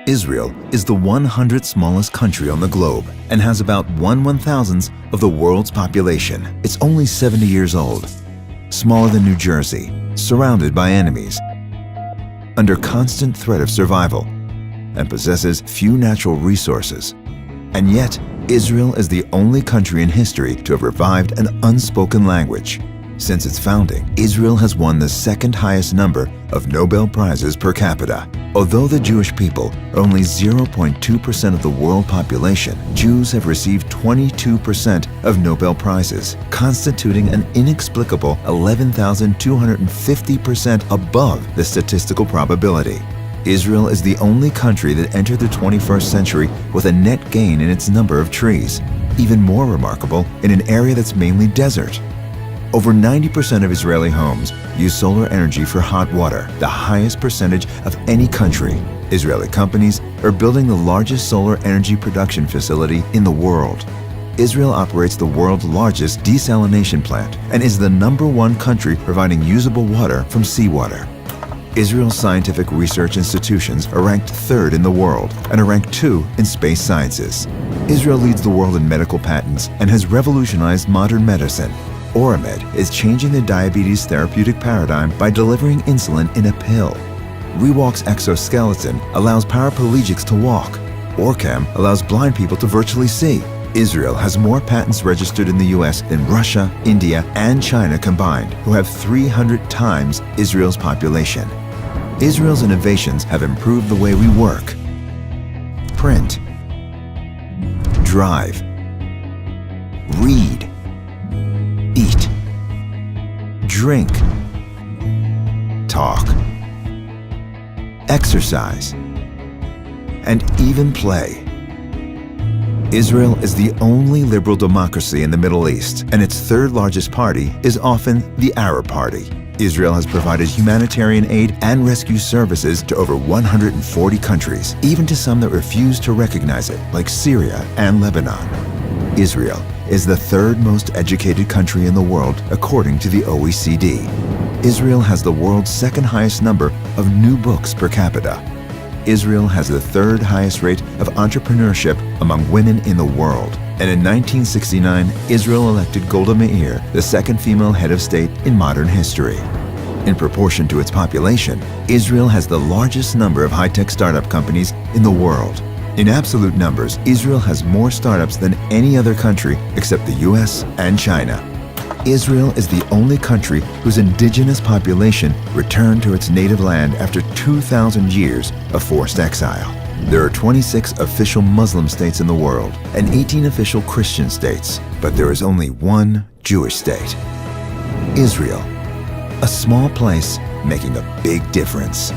Israel is the 100th smallest country on the globe and has about 1/1000th of the world's population. It's only 70 years old, smaller than New Jersey, surrounded by enemies, under constant threat of survival, and possesses few natural resources. And yet, Israel is the only country in history to have revived an unspoken language. Since its founding, Israel has won the second highest number of Nobel Prizes per capita. Although the Jewish people are only 0.2% of the world population, Jews have received 22% of Nobel Prizes, constituting an inexplicable 11,250% above the statistical probability. Israel is the only country that entered the 21st century with a net gain in its number of trees, even more remarkable in an area that's mainly desert. Over 90% of Israeli homes use solar energy for hot water, the highest percentage of any country. Israeli companies are building the largest solar energy production facility in the world. Israel operates the world's largest desalination plant and is the #1 country providing usable water from seawater. Israel's scientific research institutions are ranked 3rd in the world and are ranked 2 in space sciences. Israel leads the world in medical patents and has revolutionized modern medicine. Oramed is changing the diabetes therapeutic paradigm by delivering insulin in a pill. Rewalk's exoskeleton allows paraplegics to walk. Orcam allows blind people to virtually see. Israel has more patents registered in the US than Russia, India, and China combined, who have 300 times Israel's population. Israel's innovations have improved the way we work, print, drive, read, eat, drink, talk, exercise, and even play. Israel is the only liberal democracy in the Middle East, and its 3rd largest party is often the Arab Party. Israel has provided humanitarian aid and rescue services to over 140 countries, even to some that refuse to recognize it, like Syria and Lebanon. Israel is the 3rd most educated country in the world, according to the OECD. Israel has the world's 2nd highest number of new books per capita. Israel has the 3rd highest rate of entrepreneurship among women in the world. And in 1969, Israel elected Golda Meir, the 2nd female head of state in modern history. In proportion to its population, Israel has the largest number of high-tech startup companies in the world. In absolute numbers, Israel has more startups than any other country except the US and China. Israel is the only country whose indigenous population returned to its native land after 2,000 years of forced exile. There are 26 official Muslim states in the world and 18 official Christian states, but there is only one Jewish state. Israel, a small place making a big difference.